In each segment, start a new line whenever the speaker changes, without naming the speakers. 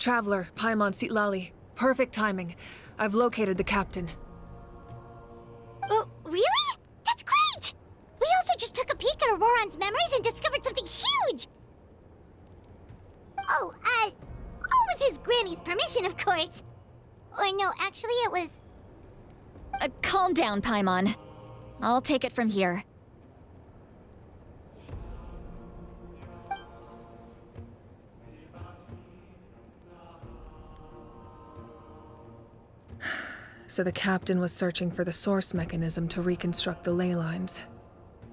Traveler, Paimon Sitlali. Perfect timing. I've located the captain.
Oh, really? That's great! We also just took a peek at Ororon's memories and discovered something huge! Oh, all with his granny's permission, of course. Or no, actually it was...
Calm down, Paimon. I'll take it from here.
So the captain was searching for the source mechanism to reconstruct the ley lines.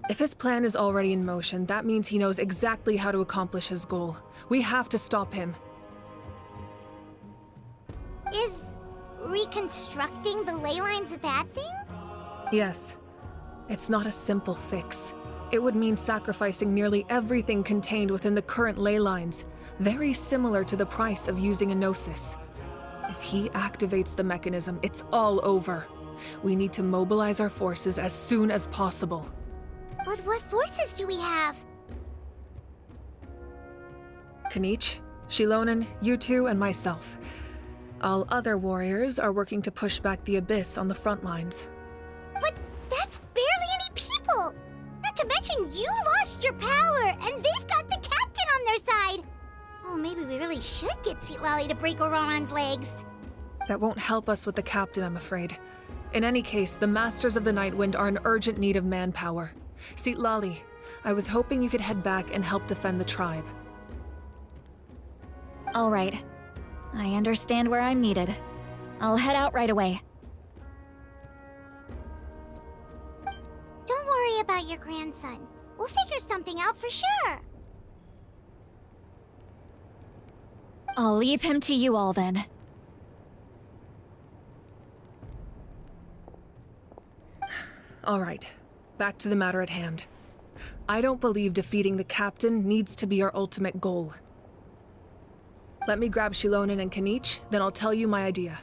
If his plan is already in motion, that means he knows exactly how to accomplish his goal. We have to stop him.
Is reconstructing the ley lines a bad thing?
Yes. It's not a simple fix. It would mean sacrificing nearly everything contained within the current ley lines, very similar to the price of using a gnosis. If he activates the mechanism, it's all over. We need to mobilize our forces as soon as possible.
But what forces do we have?
Kanich, Shilonen, you two, and myself. All other warriors are working to push back the Abyss on the front lines.
But that's barely any people! Not to mention you lost your power, and they've got the captain on their side! Oh, maybe we really should get Sitlali to break Ororon's legs.
That won't help us with the captain, I'm afraid. In any case, the Masters of the Nightwind are in urgent need of manpower. Sitlali, I was hoping you could head back and help defend the tribe.
All right. I understand where I'm needed. I'll head out right away.
Don't worry about your grandson. We'll figure something out for sure.
I'll leave him to you all then.
All right, back to the matter at hand. I don't believe defeating the captain needs to be our ultimate goal. Let me grab Shilonen and Kanich, then I'll tell you my idea.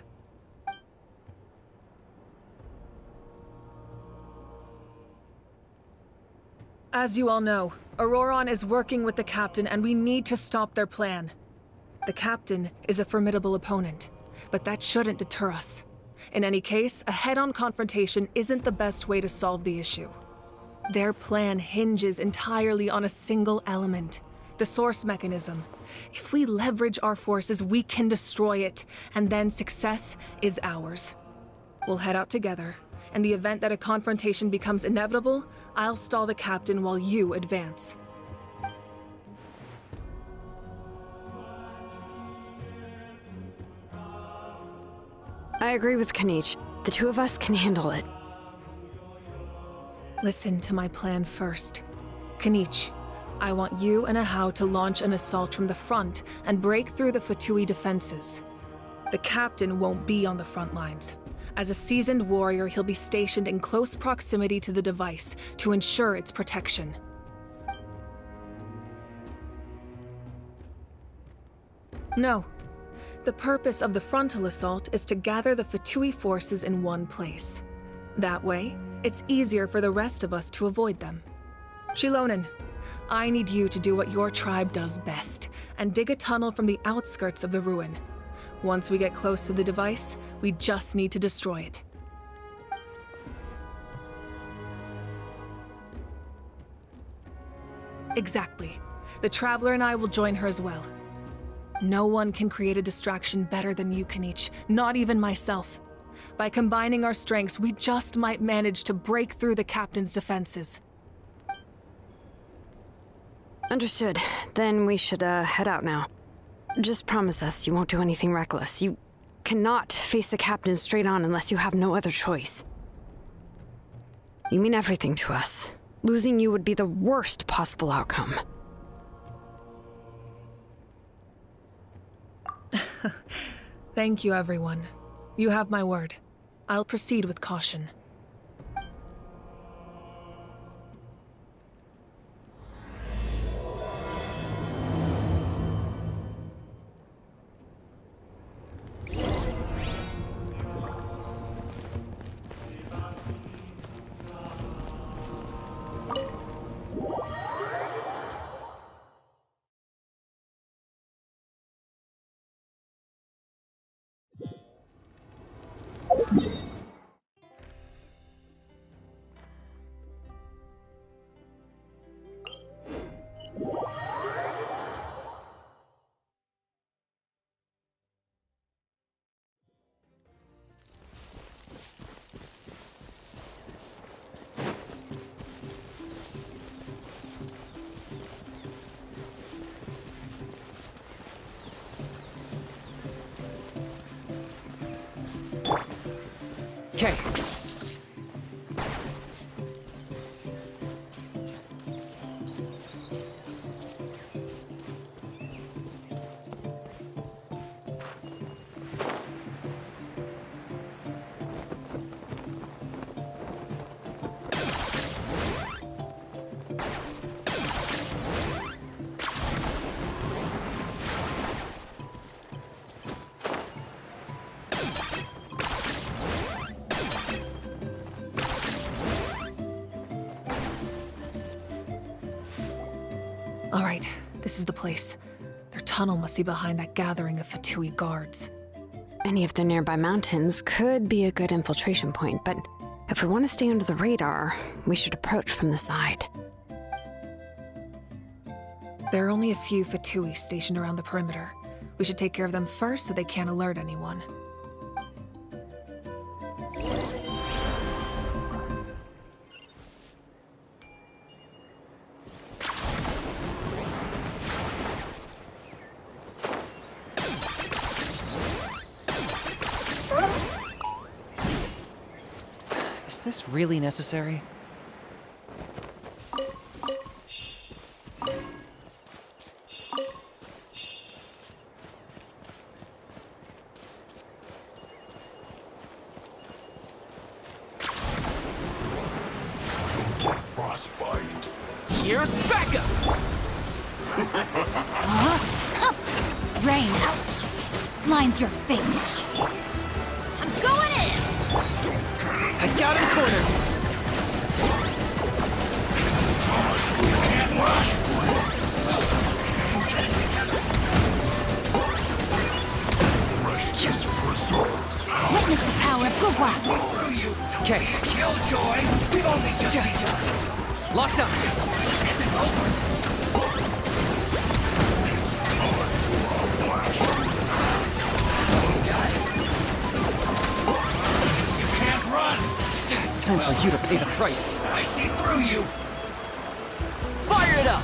As you all know, Ororon is working with the captain and we need to stop their plan. The captain is a formidable opponent, but that shouldn't deter us. In any case, a head-on confrontation isn't the best way to solve the issue. Their plan hinges entirely on a single element, the source mechanism. If we leverage our forces, we can destroy it, and then success is ours. We'll head out together. In the event that a confrontation becomes inevitable, I'll stall the captain while you advance.
I agree with Kanich. The two of us can handle it.
Listen to my plan first. Kanich, I want you and Ahau to launch an assault from the front and break through the Fatui defenses. The captain won't be on the front lines. As a seasoned warrior, he'll be stationed in close proximity to the device to ensure its protection. No. The purpose of the frontal assault is to gather the Fatui forces in one place. That way, it's easier for the rest of us to avoid them. Shilonen, I need you to do what your tribe does best, and dig a tunnel from the outskirts of the ruin. Once we get close to the device, we just need to destroy it. Exactly. The Traveler and I will join her as well. No one can create a distraction better than you, Kanich, not even myself. By combining our strengths, we just might manage to break through the captain's defenses.
Understood. Then we should, head out now. Just promise us you won't do anything reckless. You cannot face the captain straight on unless you have no other choice. You mean everything to us. Losing you would be the worst possible outcome.
Thank you, everyone. You have my word. I'll proceed with caution. Alright, this is the place. Their tunnel must be behind that gathering of Fatui guards.
Any of the nearby mountains could be a good infiltration point, but if we want to stay under the radar, we should approach from the side.
There are only a few Fatui stationed around the perimeter. We should take care of them first so they can't alert anyone.
Is this really necessary? Here's backup!
Rain out. Line's your fate.
I'm going in!
I got him cornered!
Can't rush! Precious preserve.
Witness the power of Gugwa.
Okay.
Killjoy! We've only just begun!
Locked up!
Isn't over! You can't run!
Time for you to pay the price.
I see through you!
Fire it up!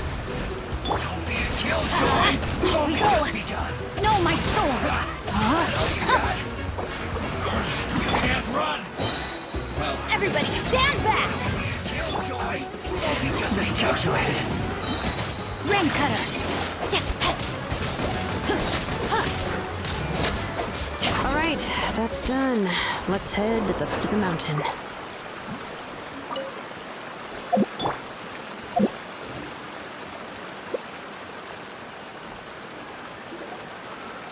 Don't be a killjoy! We've only just begun!
No, my sword.
All you got! You can't run!
Everybody stand back.
Killjoy! We've only just miscalculated!
Rain cutter.
All right, that's done. Let's head to the foot of the mountain.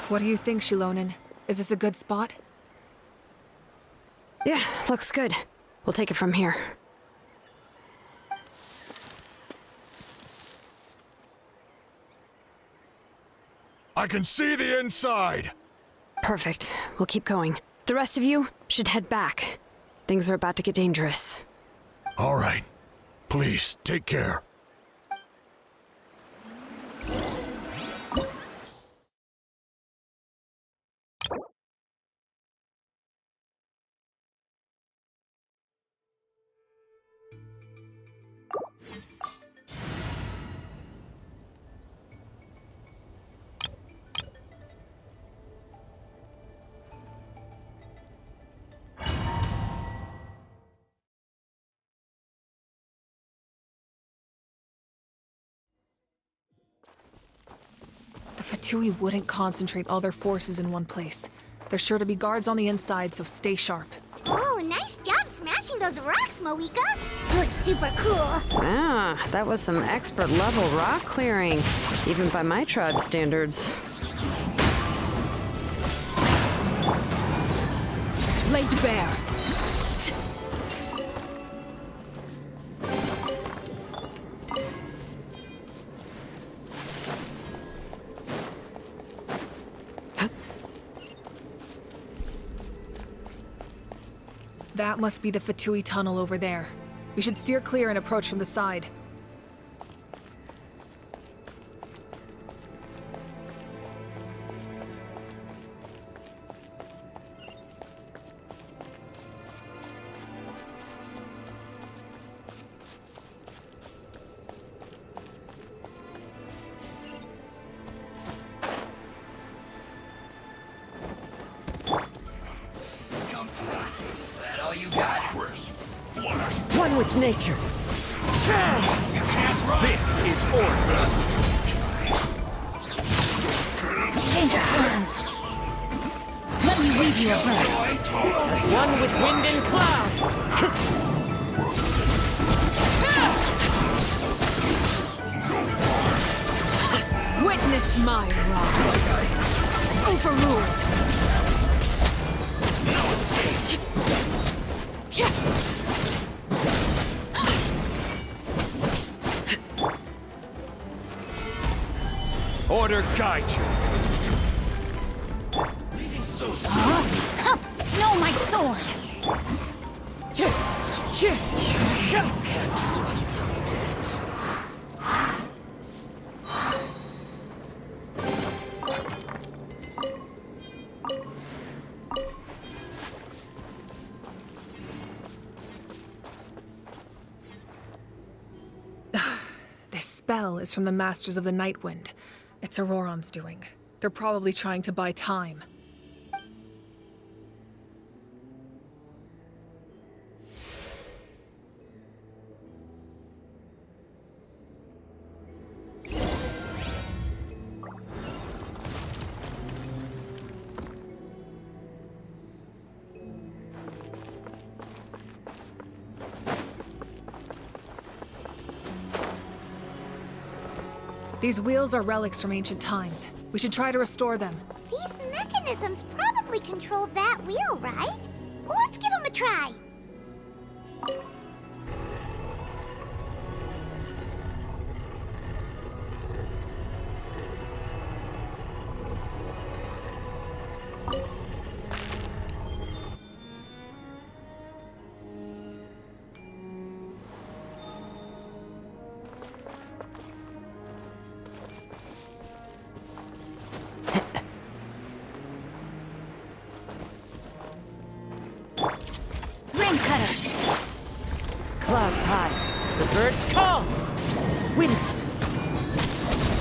What do you think, Shilonen? Is this a good spot?
Yeah, looks good. We'll take it from here.
I can see the inside!
Perfect. We'll keep going. The rest of you should head back. Things are about to get dangerous.
All right. Please, take care.
The Fatui wouldn't concentrate all their forces in one place. There's sure to be guards on the inside, so stay sharp.
Oh, nice job smashing those rocks, Moeka. Looks super cool.
Ah, that was some expert level rock clearing, even by my tribe standards.
Laid bare. That must be the Fatui tunnel over there. We should steer clear and approach from the side.
That all you got? Crisp. Flash.
One with nature.
You can't run!
This is order.
Change of plans. Let me weave you a verse.
One with wind and cloud.
Witness my wrongs. Overruled.
No escape! Order guide you. Leaving so soon.
No, my sword!
This spell is from the Masters of the Night Wind. It's Ororon's doing. They're probably trying to buy time. These wheels are relics from ancient times. We should try to restore them.
These mechanisms probably control that wheel, right? Let's give them a try.
Clouds high. The birds call. Winds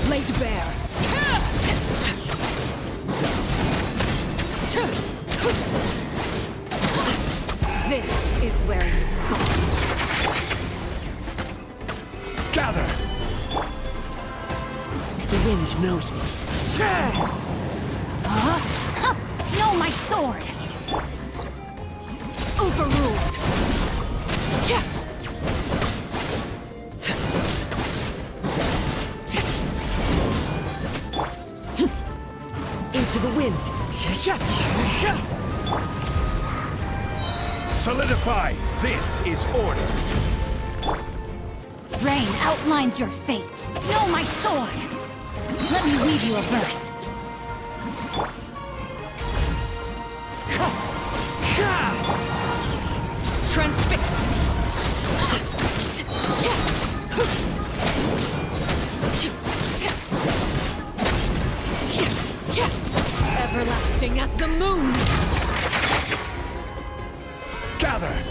laid bare.
This is where you fall.
Gather.
The wind knows me.
No, my sword! Overruled!
Into the wind.
Solidify. This is order.
Rain outlines your fate. No, my sword! Let me read you a verse.
Transfixed!
Everlasting as the moon!
Gather.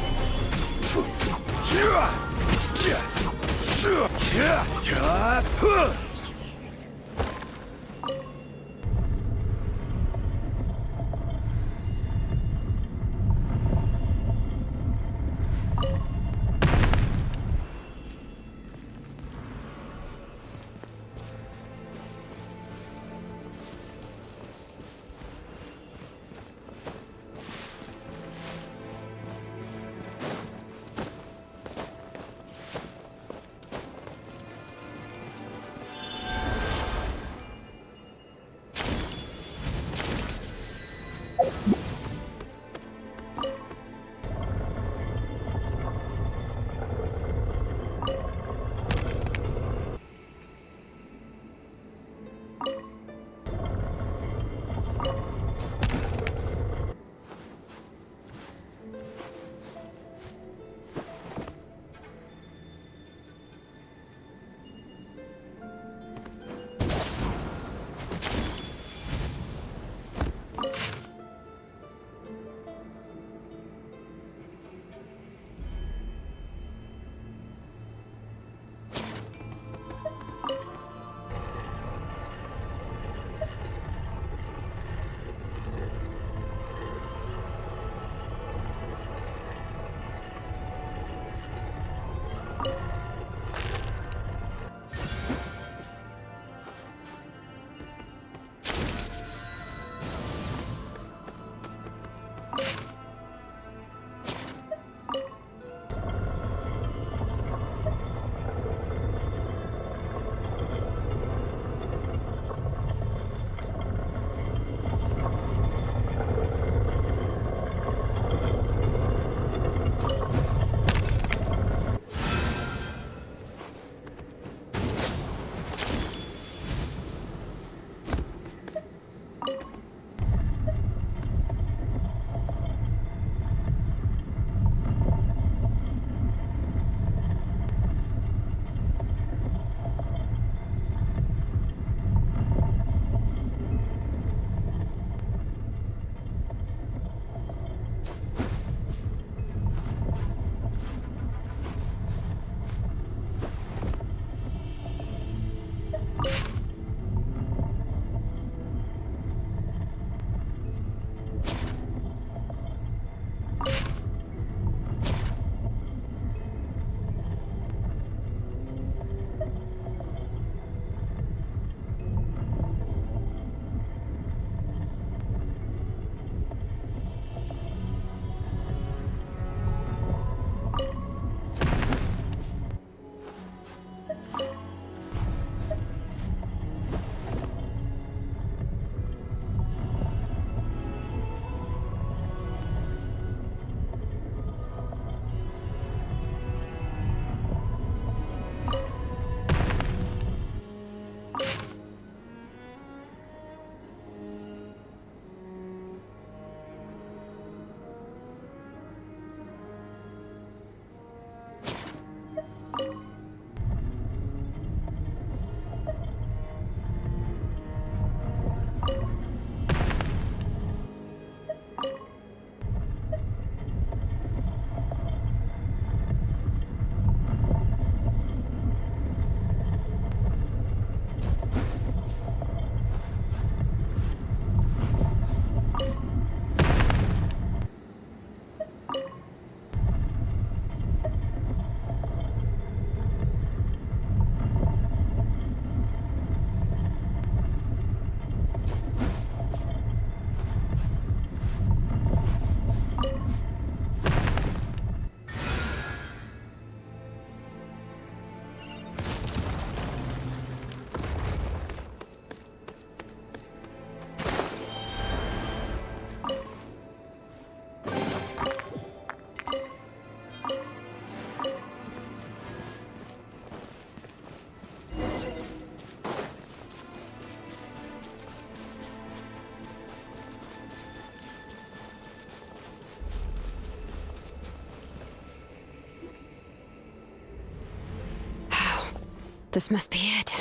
This must be it.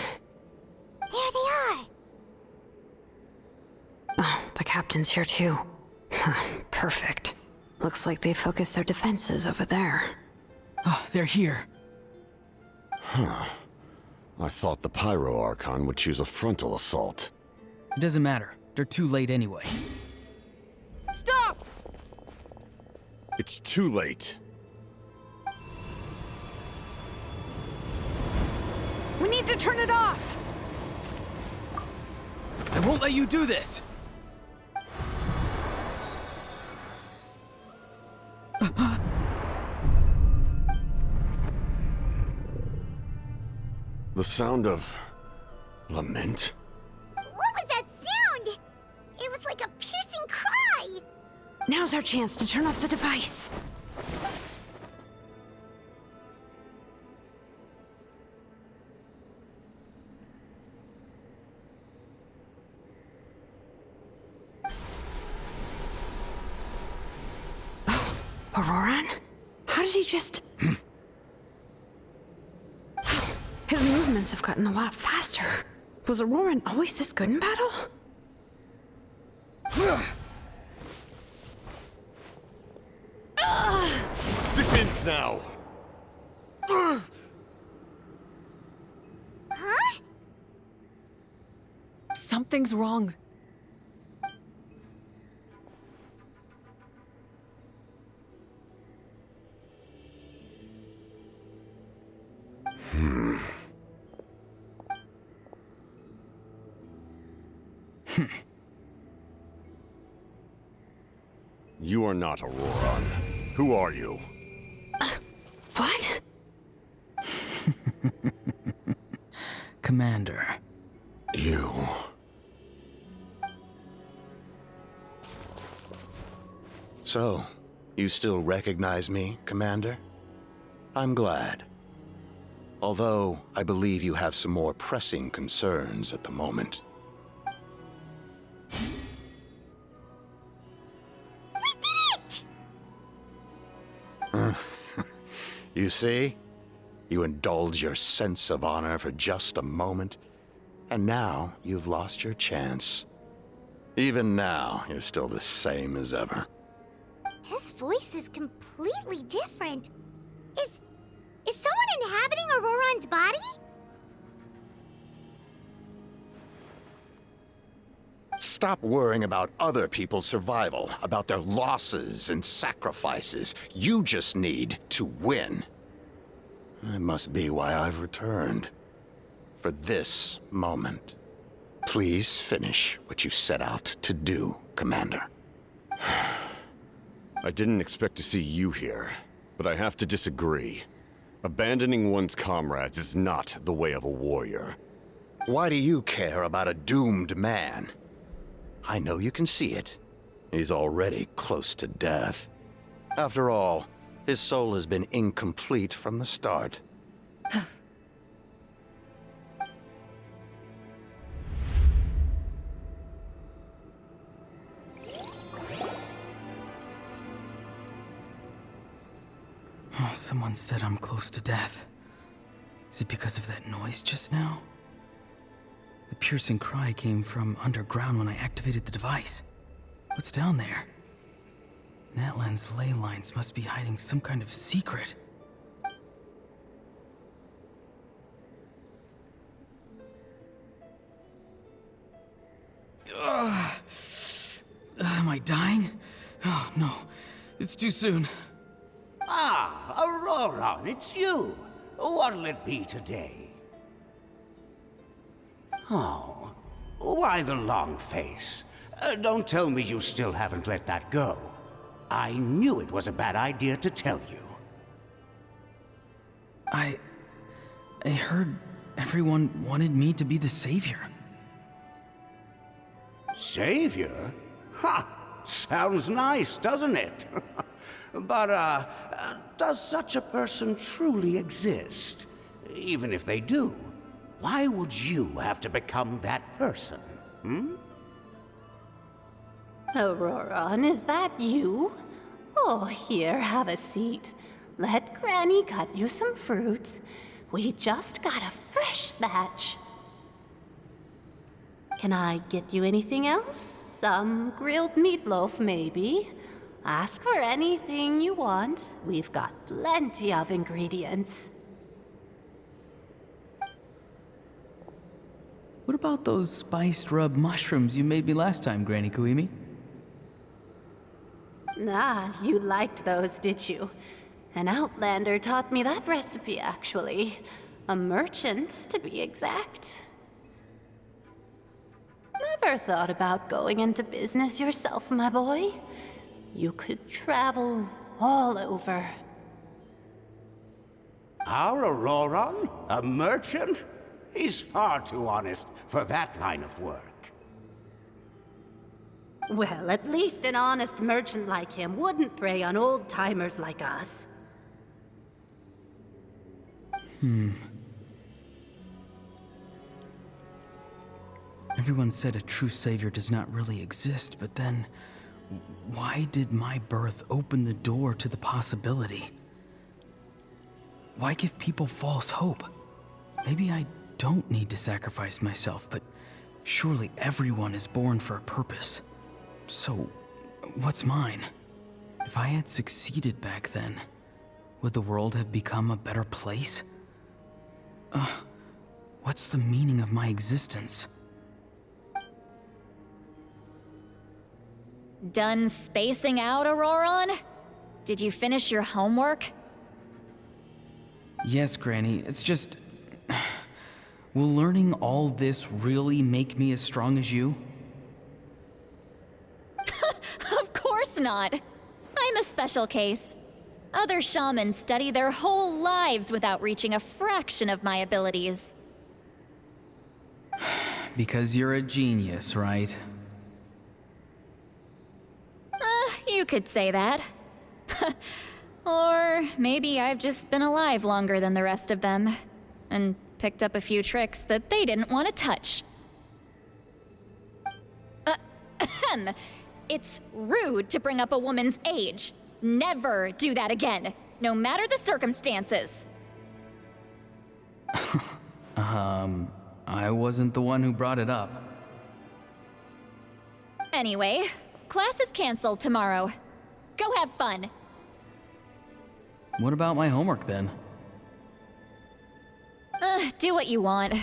There they are!
Oh, the captain's here too. Perfect. Looks like they focused their defenses over there.
Ah, they're here.
I thought the Pyro Archon would choose a frontal assault.
It doesn't matter. They're too late anyway.
Stop!
It's too late.
We need to turn it off!
I won't let you do this!
The sound of lament?
What was that sound? It was like a piercing cry!
Now's our chance to turn off the device. Oh, Ororon? How did he just... His movements have gotten a lot faster. Was Ororon always this good in battle?
This ends now!
Huh?
Something's wrong.
You are not Ororon. Who are you?
What?
Commander.
You...
So, you still recognize me, Commander? I'm glad. Although, I believe you have some more pressing concerns at the moment.
We did it!
You see? You indulge your sense of honor for just a moment, and now you've lost your chance. Even now, you're still the same as ever.
His voice is completely different. Is someone inhabiting Ororon's body?
Stop worrying about other people's survival, about their losses and sacrifices. You just need to win. That must be why I've returned. For this moment. Please finish what you set out to do, Commander.
I didn't expect to see you here, but I have to disagree. Abandoning one's comrades is not the way of a warrior.
Why do you care about a doomed man? I know you can see it. He's already close to death. After all, his soul has been incomplete from the start.
Oh, someone said I'm close to death. Is it because of that noise just now? The piercing cry came from underground when I activated the device. What's down there? Natlan's ley lines must be hiding some kind of secret. Am I dying? Oh, no. It's too soon.
Ah, Ororon, it's you. What'll it be today? Oh, why the long face? Don't tell me you still haven't let that go. I knew it was a bad idea to tell you.
I heard everyone wanted me to be the savior.
Savior? Ha! Sounds nice, doesn't it? But, does such a person truly exist? Even if they do, why would you have to become that person,
Ororon, is that you? Oh, here, have a seat. Let Granny cut you some fruit.
We just got a fresh batch. Can I get you anything else? Some grilled meatloaf, maybe? Ask for anything you want. We've got plenty of ingredients.
What about those spiced rub mushrooms you made me last time, Granny Kuimi?
Ah, you liked those, did you? An outlander taught me that recipe, actually. A merchant, to be exact. Never thought about going into business yourself, my boy? You could travel all over.
Our Ororon? A merchant? He's far too honest for that line of work.
Well, at least an honest merchant like him wouldn't prey on old-timers like us.
Everyone said a true savior does not really exist, but then why did my birth open the door to the possibility? Why give people false hope? Maybe I don't need to sacrifice myself, but surely everyone is born for a purpose. So, what's mine? If I had succeeded back then, would the world have become a better place? What's the meaning of my existence?
Done spacing out, Ororon? Did you finish your homework?
Yes, Granny, it's just... Will learning all this really make me as strong as you?
Of course not. I'm a special case. Other shamans study their whole lives without reaching a fraction of my abilities.
Because you're a genius, right?
You could say that. Or maybe I've just been alive longer than the rest of them, and picked up a few tricks that they didn't want to touch. It's rude to bring up a woman's age. Never do that again, no matter the circumstances.
I wasn't the one who brought it up.
Anyway, class is canceled tomorrow. Go have fun.
What about my homework then?
Do what you want.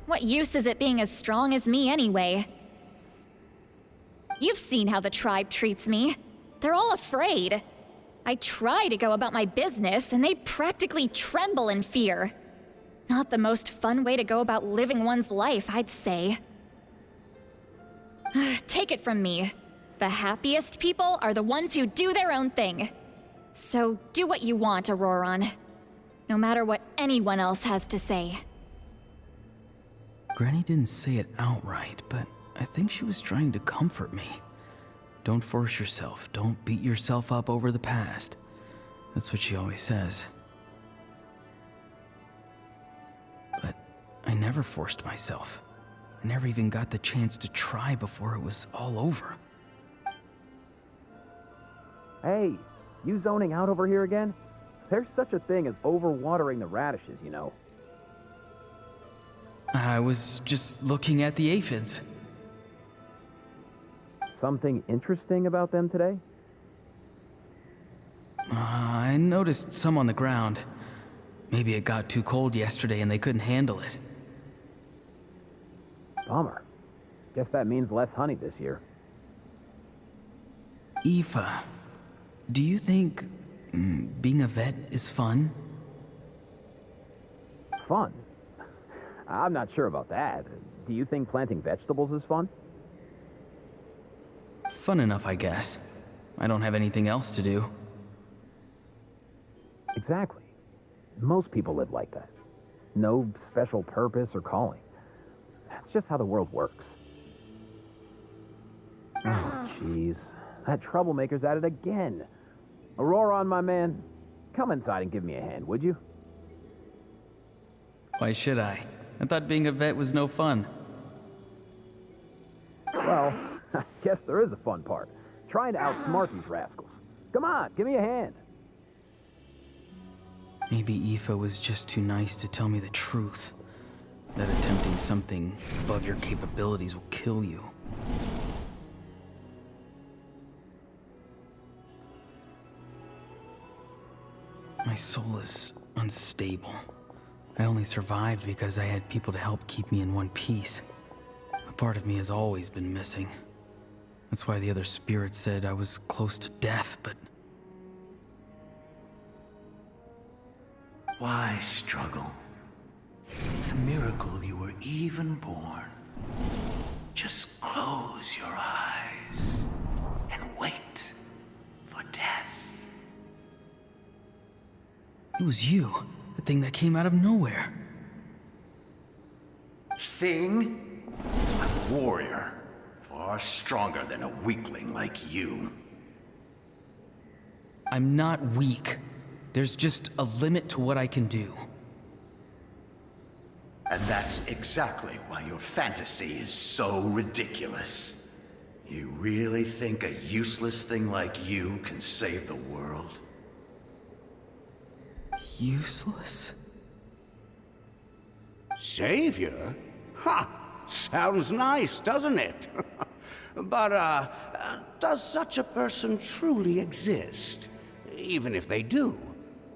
What use is it being as strong as me anyway? You've seen how the tribe treats me. They're all afraid. I try to go about my business, and they practically tremble in fear. Not the most fun way to go about living one's life, I'd say. Take it from me. The happiest people are the ones who do their own thing. So do what you want, Ororon. No matter what anyone else has to say.
Granny didn't say it outright, but I think she was trying to comfort me. Don't force yourself. Don't beat yourself up over the past. That's what she always says. But I never forced myself. I never even got the chance to try before it was all over.
Hey, you zoning out over here again? There's such a thing as overwatering the radishes, you know.
I was just looking at the aphids.
Something interesting about them today?
I noticed some on the ground. Maybe it got too cold yesterday and they couldn't handle it.
Bummer. Guess that means less honey this year.
Aoife, do you think being a vet is fun?
Fun? I'm not sure about that. Do you think planting vegetables is fun?
Fun enough, I guess. I don't have anything else to do.
Exactly. Most people live like that. No special purpose or calling. That's just how the world works. Oh, jeez. That troublemaker's at it again. Ororon, my man, come inside and give me a hand, would you?
Why should I? I thought being a vet was no fun.
Well, I guess there is a fun part. Trying to outsmart these rascals. Come on, give me a hand.
Maybe Aoife was just too nice to tell me the truth. That attempting something above your capabilities will kill you. My soul is unstable. I only survived because I had people to help keep me in one piece. A part of me has always been missing. That's why the other spirit said I was close to death, but...
Why struggle? It's a miracle you were even born. Just close your eyes and wait for death.
It was you, the thing that came out of nowhere.
Thing? I'm a warrior. Far stronger than a weakling like you.
I'm not weak. There's just a limit to what I can do.
And that's exactly why your fantasy is so ridiculous. You really think a useless thing like you can save the world?
Useless?
Savior? Ha! Sounds nice, doesn't it? But, does such a person truly exist? Even if they do,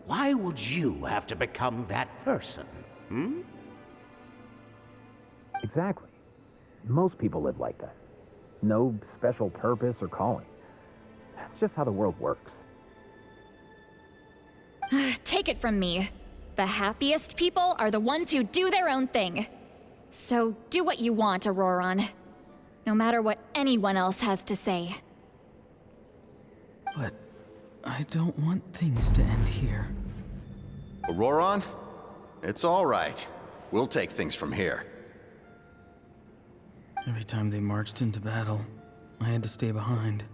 why would you have to become that person? Hmm?
Exactly. Most people live like that. No special purpose or calling. That's just how the world works.
Take it from me. The happiest people are the ones who do their own thing. So do what you want, Ororon. No matter what anyone else has to say.
But I don't want things to end here.
Ororon? It's all right. We'll take things from here.
Every time they marched into battle, I had to stay behind.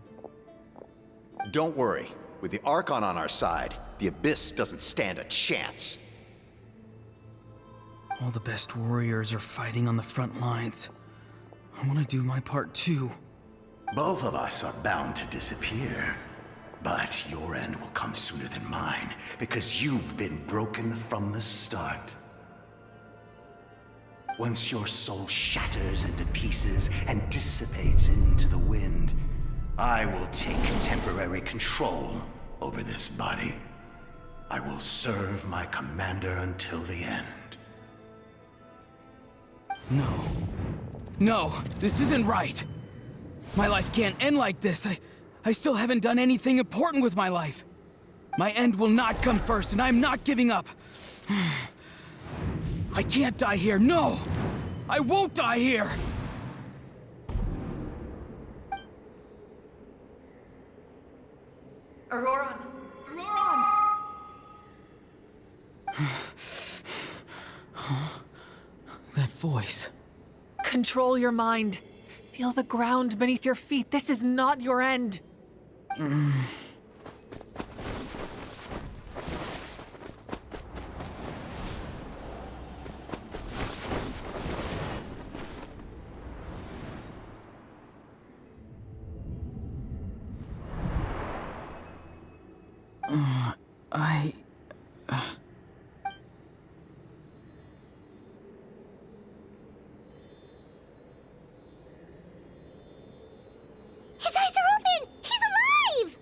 Don't worry. With the Archon on our side, the Abyss doesn't stand a chance.
All the best warriors are fighting on the front lines. I want to do my part too.
Both of us are bound to disappear. But your end will come sooner than mine, because you've been broken from the start. Once your soul shatters into pieces and dissipates into the wind, I will take temporary control over this body. I will serve my commander until the end.
No. No, this isn't right. My life can't end like this. I still haven't done anything important with my life. My end will not come first, and I'm not giving up. I can't die here, no! I won't die here!
Ororon! Ororon!
That voice.
Control your mind. Feel the ground beneath your feet. This is not your end.
His eyes are open! He's alive!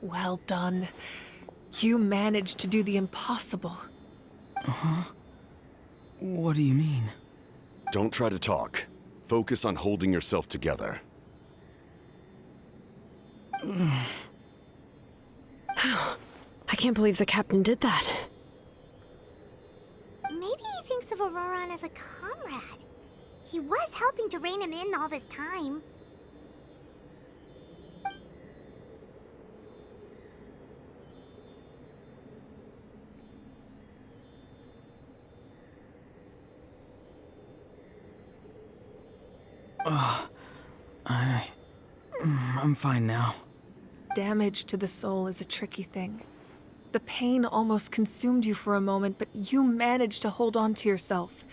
Well done. You managed to do the impossible.
What do you mean?
Don't try to talk. Focus on holding yourself together.
I can't believe the captain did that.
Maybe he thinks of Ororon as a comrade. He was helping to rein him in all this time.
I'm fine now.
Damage to the soul is a tricky thing. The pain almost consumed you for a moment, but you managed to hold on to yourself.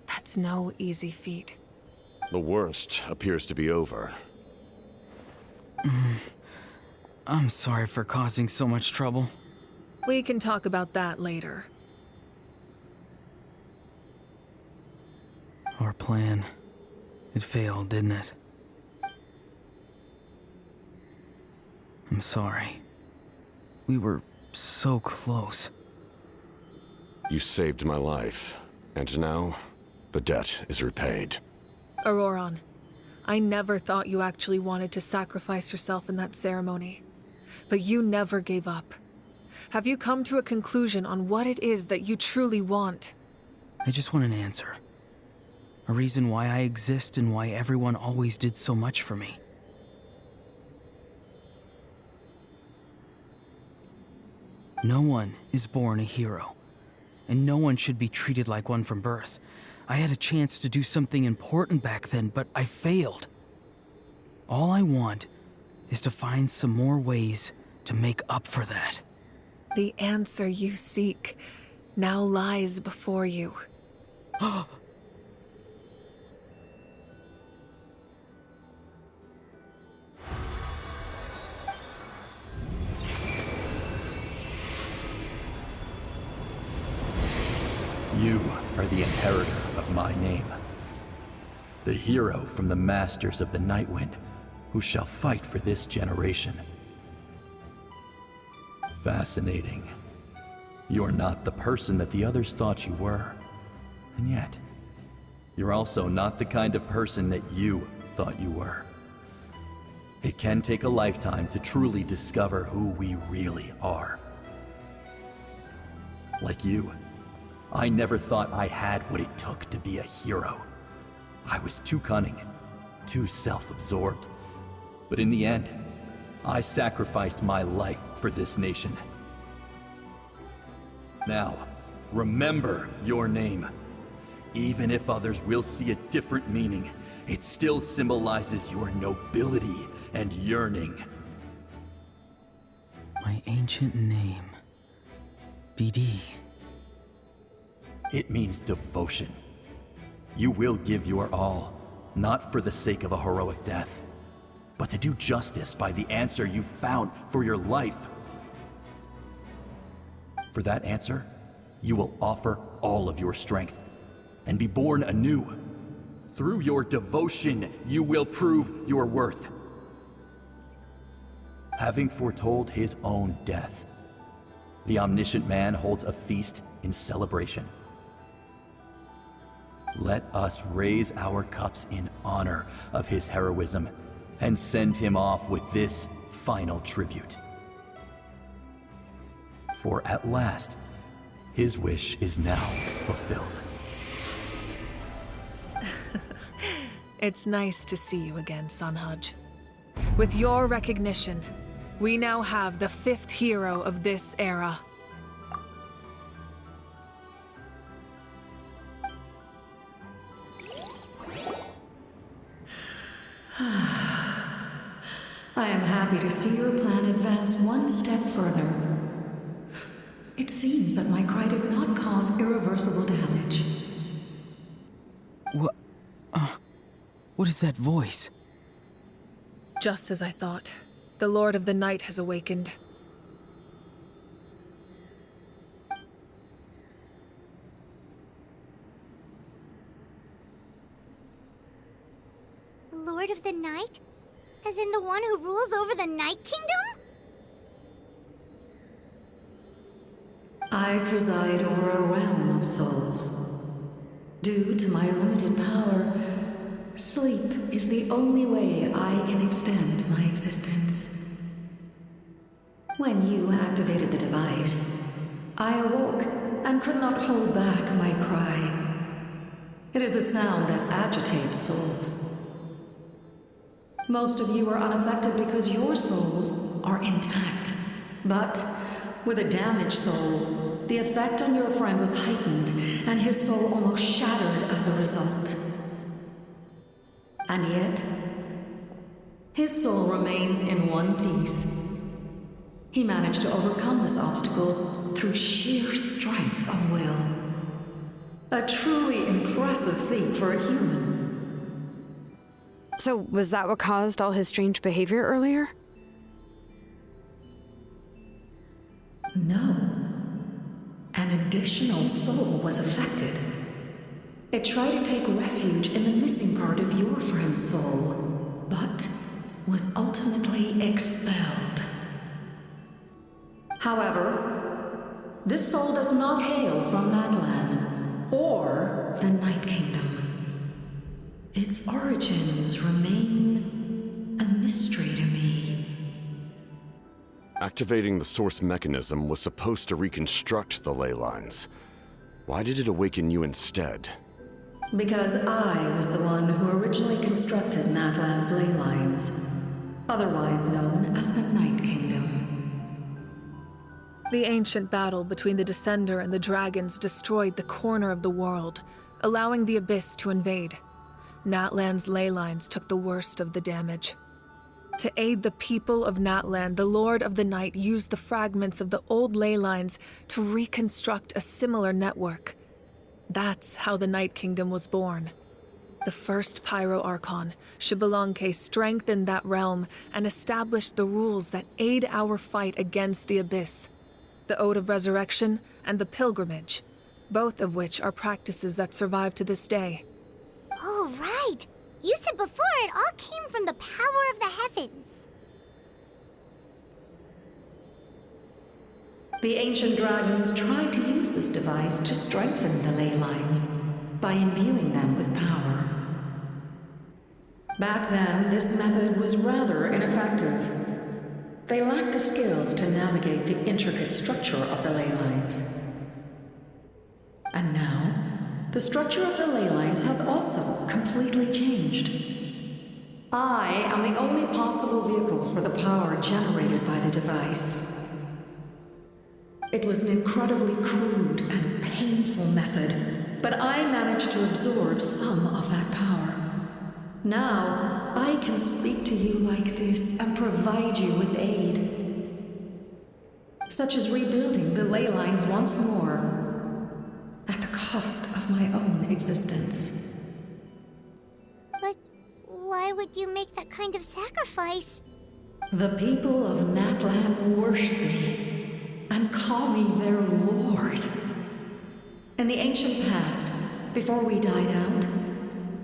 That's no easy feat.
I'm sorry for causing so much trouble.
We can talk about that later.
Our plan, it failed, didn't it? I'm sorry. We were so close.
You saved my life, and now the debt is repaid.
Ororon, I never thought you actually wanted to sacrifice yourself in that ceremony. But you never gave up. Have you come to a conclusion on what it is that you truly want?
I just want an answer. A reason why I exist and why everyone always did so much for me. No one is born a hero, and no one should be treated like one from birth. I had a chance to do something important back then, but I failed. All I want is to find some more ways to make up for that.
The answer you seek now lies before you.
You are the inheritor of my name. The hero from the masters of the Nightwind, who shall fight for this generation. Fascinating. You're not the person that the others thought you were. And yet, you're also not the kind of person that you thought you were. It can take a lifetime to truly discover who we really are. Like you, I never thought I had what it took to be a hero. I was too cunning, too self-absorbed. But in the end, I sacrificed my life for this nation. Now, remember your name. Even if others will see a different meaning, it still symbolizes your nobility and yearning.
My ancient name. BD.
It means devotion. You will give your all, not for the sake of a heroic death, but to do justice by the answer you found for your life. For that answer, you will offer all of your strength and be born anew. Through your devotion, you will prove your worth. Having foretold his own death, the omniscient man holds a feast in celebration. Let us raise our cups in honor of his heroism and send him off with this final tribute. For at last, his wish is now fulfilled.
It's nice to see you again, Sunhudge. With your recognition, we now have the 5th hero of this era.
I am happy to see your plan advance one step further. It seems that my cry did not cause irreversible damage.
What is that voice?
Just as I thought. The Lord of the Night has awakened.
The Lord of the Night? As in the one who rules over the Night Kingdom?
I preside over a realm of souls. Due to my limited power, sleep is the only way I can extend my existence. When you activated the device, I awoke and could not hold back my cry. It is a sound that agitates souls. Most of you are unaffected because your souls are intact. But with a damaged soul, the effect on your friend was heightened, and his soul almost shattered as a result. And yet, his soul remains in one piece. He managed to overcome this obstacle through sheer strength of will. A truly impressive feat for a human.
So, was that what caused all his strange behavior earlier?
No. An additional soul was affected. It tried to take refuge in the missing part of your friend's soul, but was ultimately expelled. However, this soul does not hail from Natlan or the Night Kingdom. Its origins remain a mystery to me.
Activating the source mechanism was supposed to reconstruct the ley lines. Why did it awaken you instead?
Because I was the one who originally constructed Natlan's ley lines, otherwise known as the Night Kingdom.
The ancient battle between the Descender and the dragons destroyed the corner of the world, allowing the Abyss to invade. Natlan's ley lines took the worst of the damage. To aid the people of Natlan, the Lord of the Night used the fragments of the old ley lines to reconstruct a similar network. That's how the Night Kingdom was born. The first Pyro Archon, Xbalanque, strengthened that realm and established the rules that aid our fight against the Abyss. The Ode of Resurrection and the Pilgrimage, both of which are practices that survive to this day.
Oh, right! You said before it all came from the power of the heavens.
The ancient dragons tried to use this device to strengthen the ley lines by imbuing them with power. Back then, this method was rather ineffective. They lacked the skills to navigate the intricate structure of the ley lines. And now, the structure of the ley lines has also completely changed. I am the only possible vehicle for the power generated by the device. It was an incredibly crude and painful method, but I managed to absorb some of that power. Now, I can speak to you like this and provide you with aid, such as rebuilding the ley lines once more, at the cost of my own existence.
But why would you make that kind of sacrifice?
The people of Natlan worship me and call me their lord. In the ancient past, before we died out,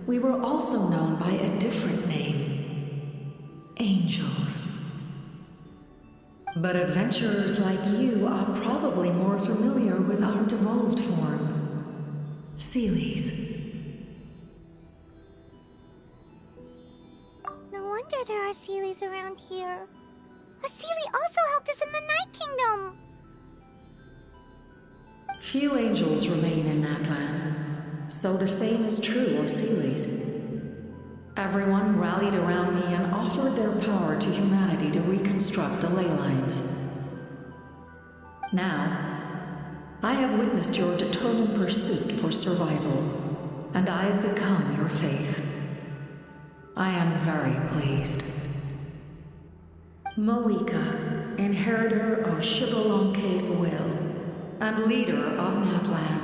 we were also known by a different name: angels. But adventurers like you are probably more familiar with our devolved form, Seelies.
No wonder there are Seelies around here. A Seelie also helped us in the Night Kingdom!
Few angels remain in Natlan, so the same is true of Seelies. Everyone rallied around me and offered their power to humanity to reconstruct the ley lines. Now, I have witnessed your determined pursuit for survival, and I have become your faith. I am very pleased. Moika, inheritor of Xbalanque's will, and leader of Natlan.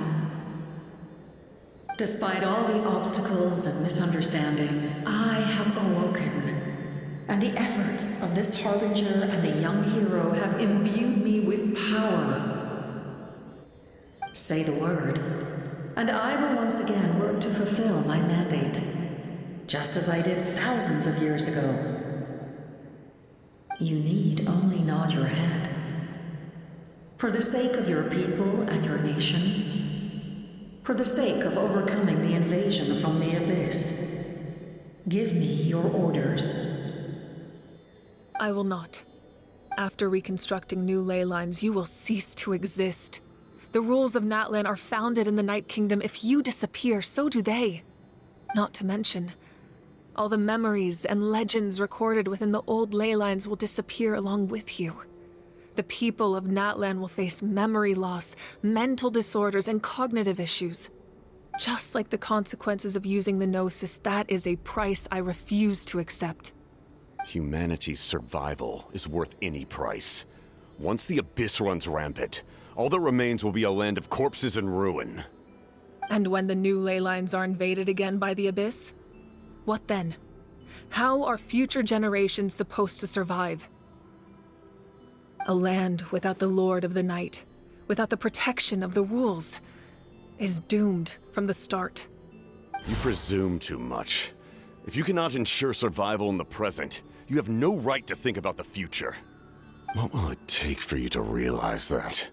Despite all the obstacles and misunderstandings, I have awoken, and the efforts of this harbinger and the young hero have imbued me with power. Say the word, and I will once again work to fulfill my mandate, just as I did thousands of years ago. You need only nod your head. For the sake of your people and your nation, for the sake of overcoming the invasion from the Abyss, give me your orders.
I will not. After reconstructing new ley lines, you will cease to exist. The rules of Natlan are founded in the Night Kingdom. If you disappear, so do they. Not to mention, all the memories and legends recorded within the old ley lines will disappear along with you. The people of Natlan will face memory loss, mental disorders, and cognitive issues. Just like the consequences of using the Gnosis, that is a price I refuse to accept.
Humanity's survival is worth any price. Once the Abyss runs rampant, all that remains will be a land of corpses and ruin.
And when the new ley lines are invaded again by the Abyss? What then? How are future generations supposed to survive? A land without the Lord of the Night, without the protection of the rules, is doomed from the start.
You presume too much. If you cannot ensure survival in the present, you have no right to think about the future. What will it take for you to realize that?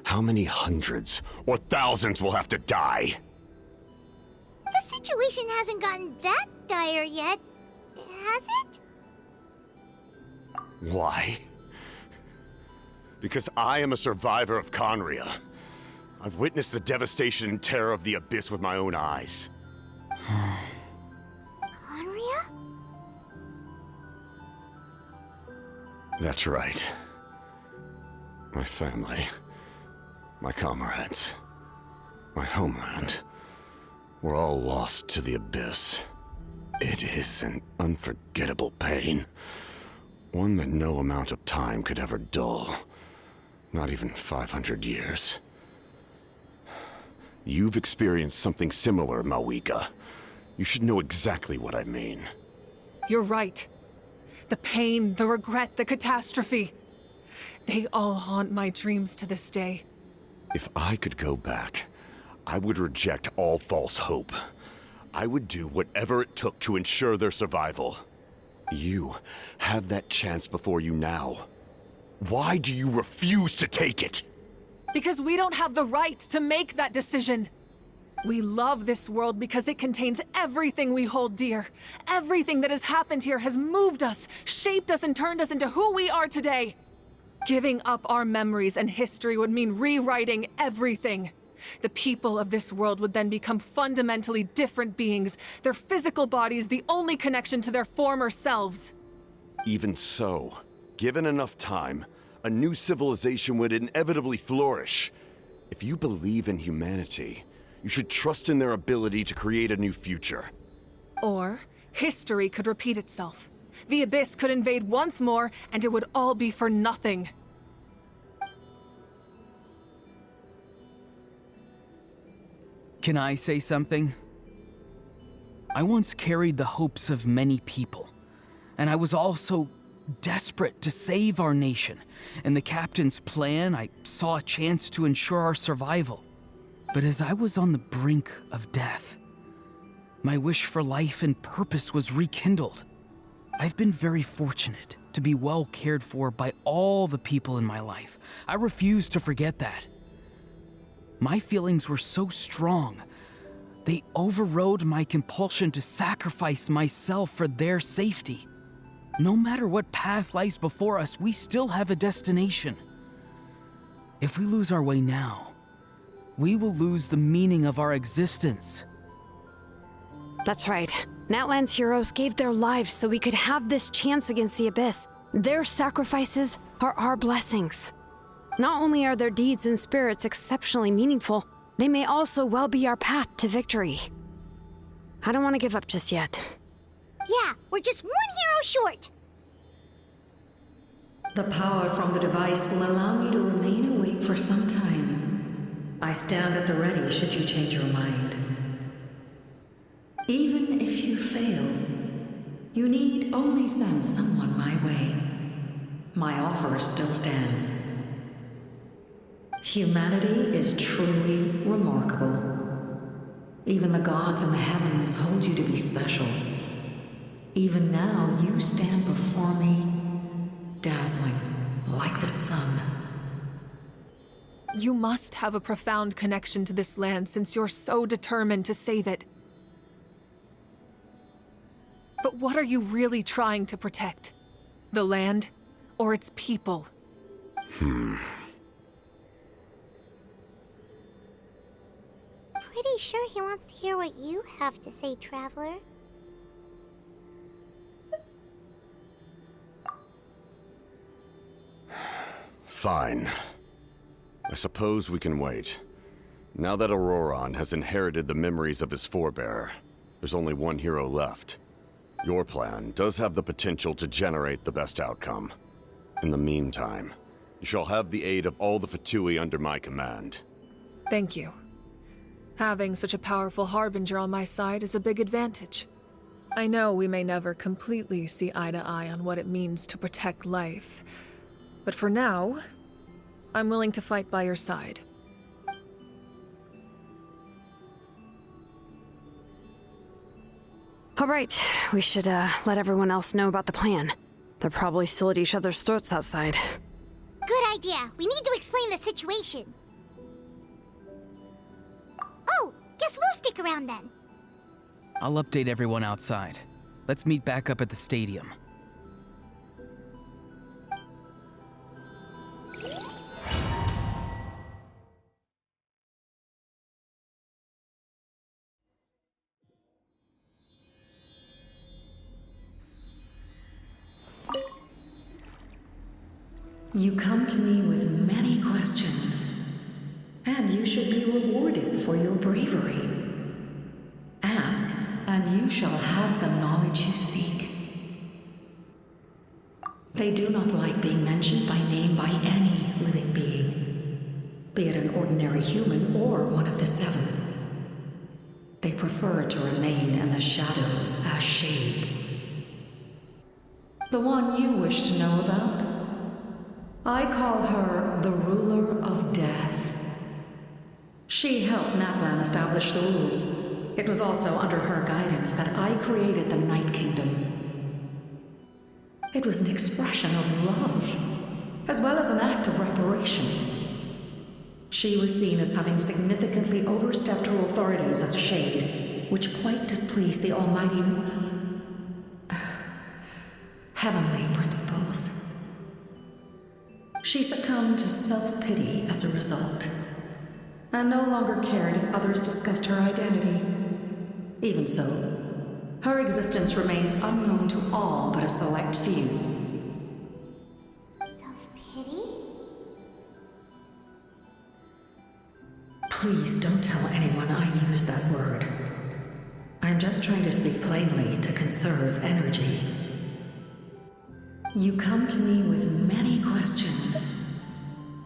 How many hundreds or thousands will have to die?
The situation hasn't gotten that dire yet, has it?
Why? Because I am a survivor of Conria. I've witnessed the devastation and terror of the Abyss with my own eyes.
Conria?
That's right. My family, my comrades, my homeland, were all lost to the Abyss. It is an unforgettable pain. One that no amount of time could ever dull. Not even 500 years. You've experienced something similar, Mawika. You should know exactly what I mean.
You're right. The pain, the regret, the catastrophe. They all haunt my dreams to this day.
If I could go back, I would reject all false hope. I would do whatever it took to ensure their survival. You have that chance before you now. Why do you refuse to take it?
Because we don't have the right to make that decision. We love this world because it contains everything we hold dear. Everything that has happened here has moved us, shaped us, and turned us into who we are today. Giving up our memories and history would mean rewriting everything. The people of this world would then become fundamentally different beings, their physical bodies the only connection to their former selves.
Even so, given enough time, a new civilization would inevitably flourish. If you believe in humanity, you should trust in their ability to create a new future.
Or, history could repeat itself. The Abyss could invade once more, and it would all be for nothing.
Can I say something? I once carried the hopes of many people, and I was also desperate to save our nation. In the captain's plan, I saw a chance to ensure our survival. But as I was on the brink of death, my wish for life and purpose was rekindled. I've been very fortunate to be well cared for by all the people in my life. I refuse to forget that. My feelings were so strong, they overrode my compulsion to sacrifice myself for their safety. No matter what path lies before us, we still have a destination. If we lose our way now, we will lose the meaning of our existence.
That's right. Natlan's heroes gave their lives so we could have this chance against the Abyss. Their sacrifices are our blessings. Not only are their deeds and spirits exceptionally meaningful, they may also well be our path to victory. I don't want to give up just yet.
Yeah, we're just one hero short.
The power from the device will allow me to remain awake for some time. I stand at the ready should you change your mind. Even if you fail, you need only send someone my way. My offer still stands. Humanity is truly remarkable. Even the gods in the heavens hold you to be special. Even now, you stand before me, dazzling like the sun.
You must have a profound connection to this land since you're so determined to save it. But what are you really trying to protect? The land or its people?
Pretty sure he wants to hear what you have to say, Traveler.
Fine. I suppose we can wait. Now that Ororon has inherited the memories of his forebearer, there's only one hero left. Your plan does have the potential to generate the best outcome. In the meantime, you shall have the aid of all the Fatui under my command.
Thank you. Having such a powerful harbinger on my side is a big advantage. I know we may never completely see eye to eye on what it means to protect life, But for now, I'm willing to fight by your side.
All right, we should let everyone else know about the plan. They're probably still at each other's throats outside.
Good idea. We need to explain the situation. Oh, guess we'll stick around then.
I'll update everyone outside. Let's meet back up at the stadium.
You come to me with many questions, and you should be rewarded for your bravery. Ask, and you shall have the knowledge you seek. They do not like being mentioned by name by any living being, be it an ordinary human or one of the seven. They prefer to remain in the shadows as shades. The one you wish to know about? I call her the Ruler of Death. She helped Natlan establish the rules. It was also under her guidance that I created the Night Kingdom. It was an expression of love, as well as an act of reparation. She was seen as having significantly overstepped her authorities as a shade, which quite displeased the almighty heavenly principles. She succumbed to self-pity as a result, and no longer cared if others discussed her identity. Even so, her existence remains unknown to all but a select few.
Self-pity?
Please don't tell anyone I used that word. I'm just trying to speak plainly to conserve energy. You come to me with many questions,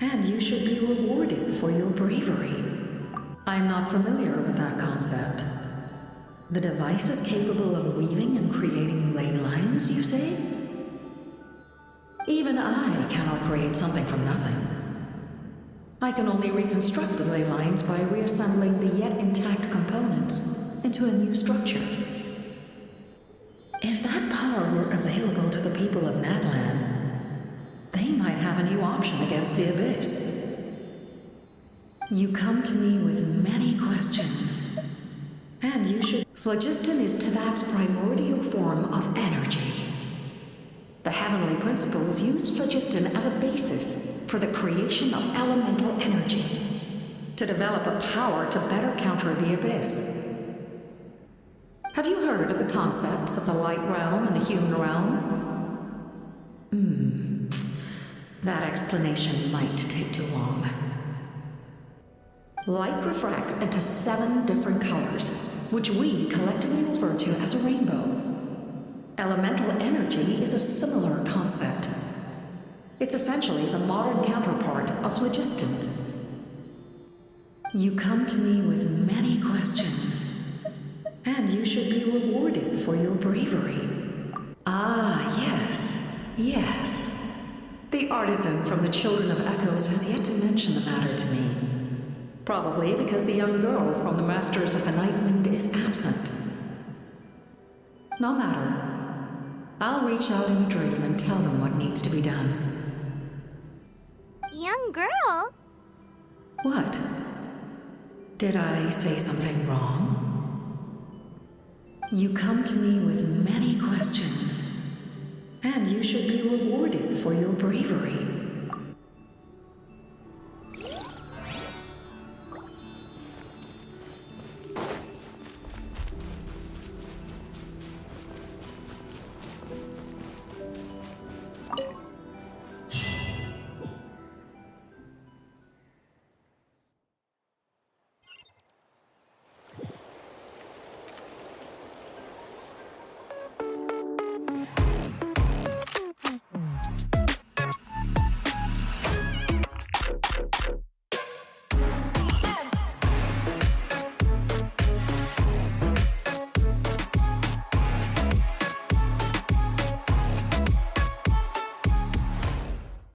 and you should be rewarded for your bravery. I'm not familiar with that concept. The device is capable of weaving and creating ley lines, you say? Even I cannot create something from nothing. I can only reconstruct the ley lines by reassembling the yet intact components into a new structure. If that power were available to the people of Natlan, they might have a new option against the Abyss. You come to me with many questions, and you should... Phlogiston is Teyvat's primordial form of energy. The heavenly principles used phlogiston as a basis for the creation of elemental energy, to develop a power to better counter the Abyss. Have you heard of the concepts of the light realm and the human realm? That explanation might take too long. Light refracts into 7 different colors, which we collectively refer to as a rainbow. Elemental energy is a similar concept. It's essentially the modern counterpart of phlogiston. You come to me with many questions, and you should be rewarded for your bravery. Ah, yes, yes. The artisan from the Children of Echoes has yet to mention the matter to me. Probably because the young girl from the Masters of the Nightwind is absent. No matter. I'll reach out in a dream and tell them what needs to be done.
Young girl?
What? Did I say something wrong? You come to me with many questions, and you should be rewarded for your bravery.